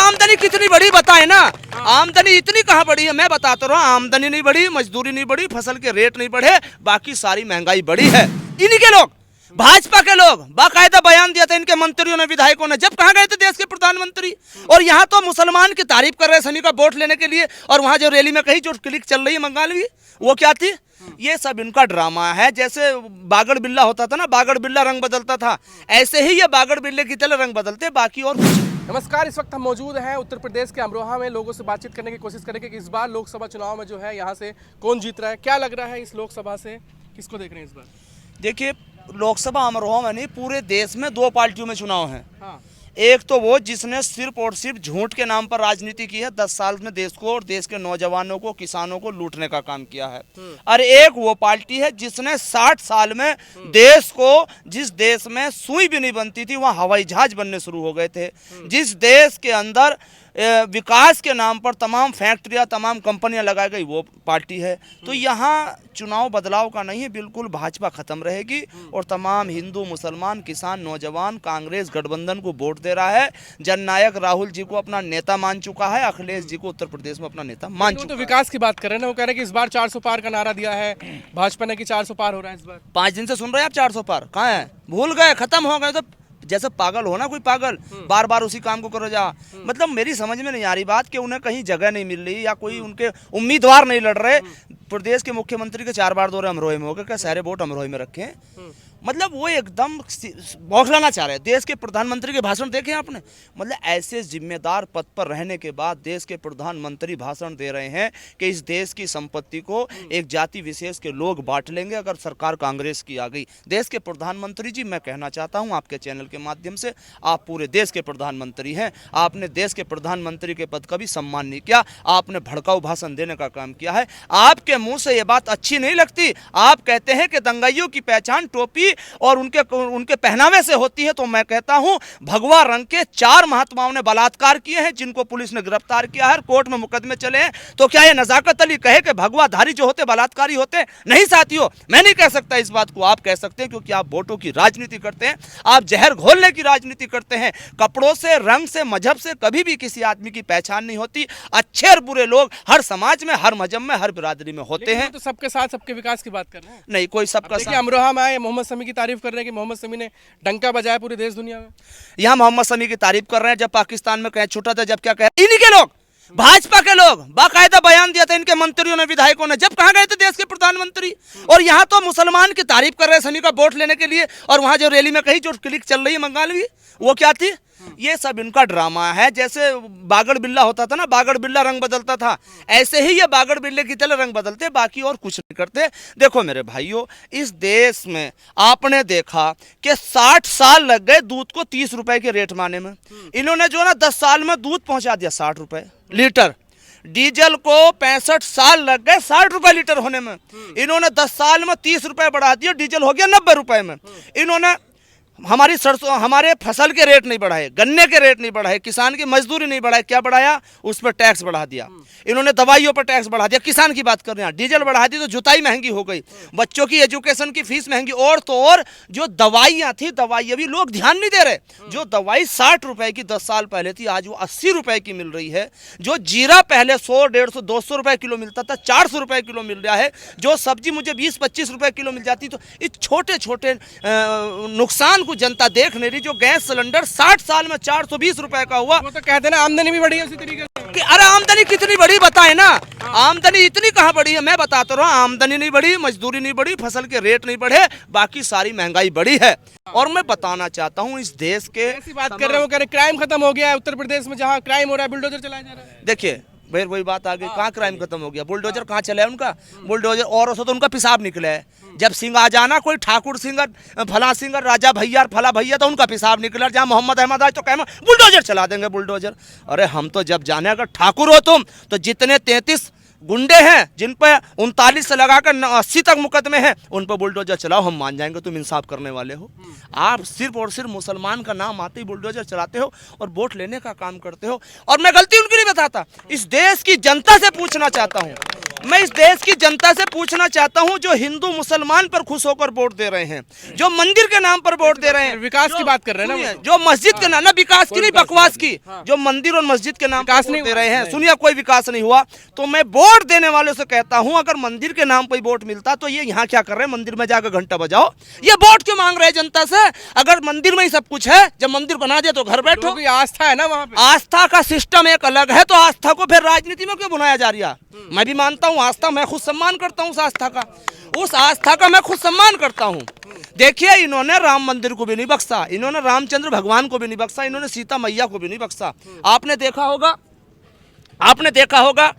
आमदनी कितनी बड़ी बताए ना। आमदनी इतनी कहाँ बढ़ी है, मैं बताता रहा हूँ। आमदनी नहीं बढ़ी, मजदूरी नहीं बढ़ी, फसल के रेट नहीं बढ़े, बाकी सारी महंगाई बढ़ी है। इन्हीं के लोग, भाजपा के लोग, बाकायदा बयान दिया था इनके मंत्रियों ने, विधायकों ने, जब कहाँ गए थे देश के प्रधानमंत्री। और यहाँ तो मुसलमान की तारीफ कर रहे सनी का वोट लेने के लिए, और वहां जो रैली में कही जो क्लिक चल रही है मंगालवी, वो क्या थी? ये सब इनका ड्रामा है। जैसे बागड़ बिल्ला होता था ना, बागड़ बिल्ला रंग बदलता था, ऐसे ही ये बागड़ बिल्ले की तरह रंग बदलते, बाकी और कुछ। नमस्कार, इस वक्त हम मौजूद हैं उत्तर प्रदेश के अमरोहा में। लोगों से बातचीत करने की कोशिश करेंगे कि इस बार लोकसभा चुनाव में जो है यहाँ से कौन जीत रहा है, क्या लग रहा है इस लोकसभा से, किसको देख रहे हैं इस बार? देखिए, लोकसभा अमरोहा में नहीं, पूरे देश में दो पार्टियों में चुनाव है। हाँ। एक तो वो जिसने सिर्फ और सिर्फ झूठ के नाम पर राजनीति की है, 10 साल में देश को और देश के नौजवानों को, किसानों को लूटने का काम किया है। और एक वो पार्टी है जिसने 60 साल में देश को, जिस देश में सुई भी नहीं बनती थी वहाँ हवाई जहाज बनने शुरू हो गए थे, जिस देश के अंदर विकास के नाम पर तमाम फैक्ट्रियां, तमाम कंपनियां लगाई गई, वो पार्टी है। तो यहाँ चुनाव बदलाव का नहीं है, बिल्कुल भाजपा खत्म रहेगी और तमाम हिंदू, मुसलमान, किसान, नौजवान कांग्रेस गठबंधन को वोट दे रहा है। जननायक राहुल जी को अपना नेता मान चुका है, अखिलेश जी को उत्तर प्रदेश में अपना नेता मान चुका है। तो विकास की बात कर रहे हैं ना, वो कह रहे हैं कि इस बार 400 पार का नारा दिया है भाजपा ने कि 400 पार हो रहा है इस बार। 5 दिन से सुन रहे हैं आप 400 पार, कहाँ है? भूल गए, खत्म हो गए। तो जैसे पागल हो ना कोई पागल, बार बार उसी काम को करो जा। मतलब मेरी समझ में नहीं आ रही बात कि उन्हें कहीं जगह नहीं मिल रही या कोई उनके उम्मीदवार नहीं लड़ रहे। प्रदेश के मुख्यमंत्री के 4 बार दौरे अमरोही में हो गए, क्या सारे वोट अमरोही में रखे हैं? मतलब वो एकदम बौखलाना चाह रहे हैं। देश के प्रधानमंत्री के भाषण देखे आपने? मतलब ऐसे जिम्मेदार पद पर रहने के बाद देश के प्रधानमंत्री भाषण दे रहे हैं कि इस देश की संपत्ति को एक जाति विशेष के लोग बांट लेंगे अगर सरकार कांग्रेस की आ गई। देश के प्रधानमंत्री जी, मैं कहना चाहता हूं आपके चैनल के माध्यम से, आप पूरे देश के प्रधानमंत्री हैं, आपने देश के प्रधानमंत्री के पद का भी सम्मान नहीं किया, आपने भड़काऊ भाषण देने का काम किया है। आपके मुंह से ये बात अच्छी नहीं लगती। आप कहते हैं कि दंगाइयों की पहचान टोपी और उनके पहनावे से होती है, तो मैं कहता हूं भगवा रंग के 4 महात्माओं ने बलात्कार किए हैं, जिनको पुलिस ने गिरफ्तार किया है, कोर्ट में मुकदमे चले हैं। तो क्या ये नजाकत अली कहे कि भगवाधारी जो होते बलात्कारी होते? नहीं साथियों, मैं नहीं कह सकता इस बात को, आप कह सकते हैं, क्योंकि आप वोटों की राजनीति करते हैं, आप जहर घोलने की राजनीति करते हैं। कपड़ों से, रंग से, मजहब से कभी भी किसी आदमी की पहचान नहीं होती। अच्छे और बुरे लोग हर समाज में, हर मजहब में, हर बिरादरी में होते हैं। तो सबके साथ सबके विकास की बात कर रहे हैं। नहीं, कोई सबका साथ। अमरोहा में आए, मोहम्मद शमी की तारीफ कर रहे हैं कि मोहम्मद शमी ने डंका बजाया पूरे देश दुनिया में। यहाँ मोहम्मद शमी की तारीफ कर रहे हैं, जब पाकिस्तान में कहीं छूटा था, जब क्या कहे इन्हीं के लोग, भाजपा के लोग, बाकायदा बयान दिया था इनके मंत्रियों ने, विधायकों ने, जब कहाँ गए थे देश के प्रधानमंत्री। और यहाँ तो मुसलमान की तारीफ कर रहे सनी का वोट लेने के लिए, और वहां जो रैली में कही जो क्लिक चल रही है मंगालवी, वो क्या थी? ये सब इनका ड्रामा है। जैसे बागड़ बिल्ला होता था ना, बागड़ बिल्ला रंग बदलता था, ऐसे ही ये बागड़ बिल्ले की तरह रंग बदलते, बाकी और कुछ नहीं करते। देखो मेरे भाइयों, इस देश में आपने देखा कि 60 साल लग गए दूध को 30 रुपए के रेट माने में। इन्होंने जो ना 10 साल में दूध पहुंचा दिया 60 रुपए लीटर। डीजल को 65 साल लग गए 60 रुपए लीटर होने में। इन्होंने 10 साल में 30 रुपए बढ़ा दिया, डीजल हो गया 90 रुपए में। इन्होंने हमारी सरसों, हमारे फसल के रेट नहीं बढ़ाए, गन्ने के रेट नहीं बढ़ाए, किसान की मजदूरी नहीं बढ़ाए, क्या बढ़ाया? उस पर टैक्स बढ़ा दिया। इन्होंने दवाइयों पर टैक्स बढ़ा दिया, किसान की बात कर रहे हैं, डीजल बढ़ा दी तो जुताई महंगी हो गई, बच्चों की एजुकेशन की फीस महंगी, और तो और जो दवाइयाँ थी, दवाई अभी लोग ध्यान नहीं दे रहे। जो दवाई 60 रुपए की 10 साल पहले थी, आज वो 80 रुपए की मिल रही है। जो जीरा पहले 100, 150, 200 रुपए किलो मिलता था, 400 रुपए किलो मिल रहा है। जो सब्जी मुझे 20-25 रुपए किलो मिल जाती, तो इस छोटे छोटे नुकसान को जनता देख नहीं रही। जो गैस सिलेंडर 60 साल में 420 रुपए का हुआ, वो तो कहते हैं ना आमदनी भी बढ़ी है उसी तरीके से कि अरे आमदनी कितनी बड़ी बताए ना। आमदनी इतनी कहाँ बढ़ी है, मैं बताता रहा हूँ। आमदनी नहीं बढ़ी, मजदूरी नहीं बढ़ी, फसल के रेट नहीं बढ़े, बाकी सारी महंगाई बढ़ी है। और मैं बताना चाहता हूँ इस देश के, ऐसी बात कर रहे हैं, वो कह रहे क्राइम खत्म हो गया है उत्तर प्रदेश में, जहाँ क्राइम हो रहा है बुलडोजर चलाया जा रहा है। देखिए फिर वही बात आ गई, कहाँ क्राइम खत्म हो गया? बुलडोजर कहाँ चला है उनका? बुलडोजर और तो उनका पेशाब निकला है। जब सिंह आ जाना, कोई ठाकुर सिंह, फला सिंह, राजा भैया, फला भैया, तो उनका पेशाब निकला। जहाँ मोहम्मद अहमद आज तो कह बुलडोजर चला देंगे, बुलडोजर। अरे हम तो जब जाने, अगर ठाकुर हो तुम तो जितने 33 गुंडे हैं जिन पर 39 से लगाकर 80 तक मुकदमे हैं, उन पर बुलडोजर चलाओ, हम मान जाएंगे तुम इंसाफ करने वाले हो। आप सिर्फ और सिर्फ मुसलमान का नाम आते ही बुलडोजर चलाते हो और वोट लेने का काम करते हो। और मैं गलती उनकी नहीं बताता, इस देश की जनता से पूछना चाहता हूँ, मैं इस देश की जनता से पूछना चाहता हूं, जो हिंदू मुसलमान पर खुश होकर वोट दे रहे हैं, जो मंदिर के नाम पर वोट दे रहे हैं, विकास की बात कर रहे हैं ना, जो मस्जिद के नाम, ना विकास की नहीं, बकवास की, जो मंदिर और मस्जिद के नाम पर वोट दे रहे हैं, सुनिए कोई विकास नहीं हुआ। तो मैं वोट देने वालों से कहता हूं, अगर मंदिर के नाम पर वोट मिलता तो ये यहाँ क्या कर रहे हैं, मंदिर में जाकर घंटा बजाओ, ये वोट क्यों मांग रहे हैं जनता से? अगर मंदिर में ही सब कुछ है, जब मंदिर बना दिया तो घर बैठो। आस्था है ना वहाँ पे, आस्था का सिस्टम एक अलग है, तो आस्था को फिर राजनीति में क्यों बुलाया जा रहा? मैं भी मानता हूँ आस्था, मैं खुद सम्मान करता हूँ उस आस्था का मैं खुद सम्मान करता हूँ। देखिए, इन्होंने राम मंदिर को भी नहीं बख्शा, इन्होंने रामचंद्र भगवान को भी नहीं बख्शा, इन्होंने सीता मैया को भी नहीं बख्शा। आपने देखा होगा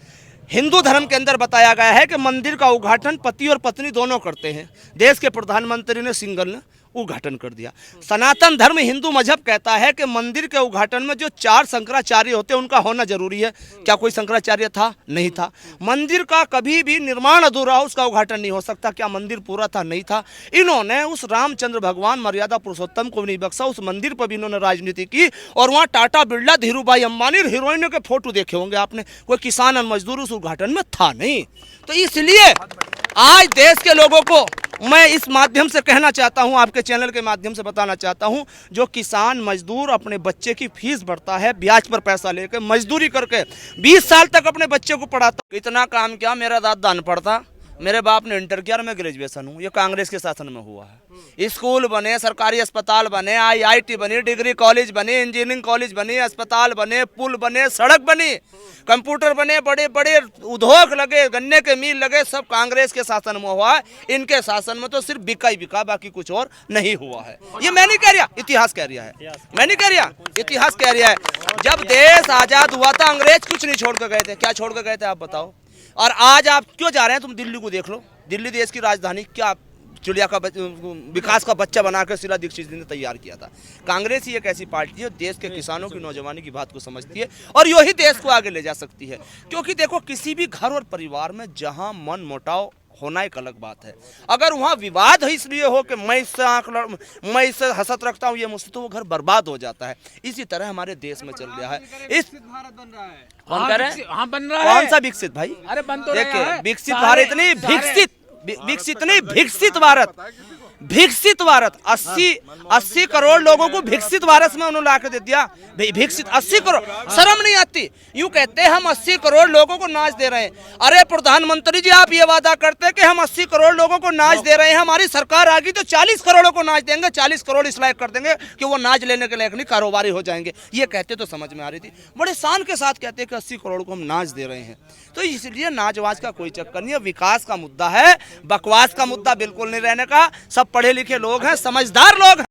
हिंदू धर्म के अंदर बताया गया है कि मंदिर का उद्घाटन पति और पत्नी दोनों करते हैं। देश के प्रधानमंत्री ने सिंगल ने उद्घाटन कर दिया। सनातन धर्म हिंदू मजहब कहता है कि मंदिर के उद्घाटन में जो 4 शंकराचार्य होते हैं उनका होना जरूरी है। क्या कोई शंकराचार्य था? नहीं था। मंदिर का कभी भी निर्माण अधूरा हो, उसका उद्घाटन नहीं हो सकता। क्या मंदिर पूरा था? नहीं था। इन्होंने उस रामचंद्र भगवान मर्यादा पुरुषोत्तम को नहीं बख्शा, उस मंदिर पर भी इन्होंने राजनीति की। और वहाँ टाटा बिरला, धीरूभाई अंबानी, हीरोइनों के फोटो देखे होंगे आपने, कोई किसान और मजदूर उस उद्घाटन में था नहीं। तो इसलिए आज देश के लोगों को मैं इस माध्यम से कहना चाहता हूं, आपके चैनल के माध्यम से बताना चाहता हूं, जो किसान मजदूर अपने बच्चे की फीस भरता है, ब्याज पर पैसा लेकर मजदूरी करके 20 साल तक अपने बच्चे को पढ़ाता, इतना काम किया। मेरा दादा अनपढ़ था, मेरे बाप ने इंटर किया और मैं ग्रेजुएशन हूँ। ये कांग्रेस के शासन में हुआ है। स्कूल बने, सरकारी अस्पताल बने, IIT बने, डिग्री कॉलेज बने, इंजीनियरिंग कॉलेज बने, अस्पताल बने, पुल बने, सड़क बनी, कंप्यूटर बने, बड़े बड़े उद्योग लगे, गन्ने के मिल लगे, सब कांग्रेस के शासन में हुआ है। इनके शासन में तो सिर्फ बिका ही बिका, बाकी कुछ और नहीं हुआ है। ये मैं नहीं कह रहा, इतिहास कह रहा है, मैं नहीं कह रहा, इतिहास कह रहा है। जब देश आजाद हुआ था अंग्रेज कुछ नहीं छोड़ कर गए थे। क्या छोड़ कर गए थे आप बताओ? और आज आप क्यों जा रहे हैं? तुम दिल्ली को देख लो, दिल्ली देश की राजधानी, क्या चिड़िया का विकास का बच्चा बनाकर शीला दीक्षित जी ने तैयार किया था। कांग्रेस ही एक ऐसी पार्टी है देश के किसानों की, नौजवानी की बात को समझती है और यो ही देश को आगे ले जा सकती है। क्योंकि देखो, किसी भी घर और परिवार में जहां मन मुटाव होना एक अलग बात है, अगर वहाँ विवाद है इसलिए हो कि मैं इससे हसत रखता हूँ, ये मुझसे, तो वो घर बर्बाद हो जाता है। इसी तरह हमारे देश में चल रहा है। इस भारत बन रहा है, कौन कह रहे हैं? हाँ, बन रहा है। कौन सा विकसित भाई? अरे बन तो रहा है। विकसित भारत नहीं, विकसित नहीं, विकसित भारत। विकसित भारत, 80 करोड़ लोगों को विकसित भारत में उन्होंने लाकर दे दिया। विकसित 80 करोड़, शर्म नहीं आती? यूं कहते हैं हम 80 करोड़ लोगों को नाच दे रहे हैं। अरे प्रधानमंत्री जी, आप ये वादा करते हैं कि हम 80 करोड़ लोगों को नाच दे रहे हैं, हमारी सरकार आ गई तो 40 करोड़ों को नाच देंगे, 40 करोड़ इस लायक कर देंगे कि वो नाच लेने के लायक नहीं, कारोबारी हो जाएंगे। ये कहते तो समझ में आ रही थी, बड़े शान के साथ कहते हैं कि 80 करोड़ को हम नाच दे रहे हैं। तो इसलिए नाचवाज का कोई चक्कर नहीं है, विकास का मुद्दा है, बकवास का मुद्दा बिल्कुल नहीं रहने का। सब पढ़े लिखे लोग हैं, समझदार लोग हैं।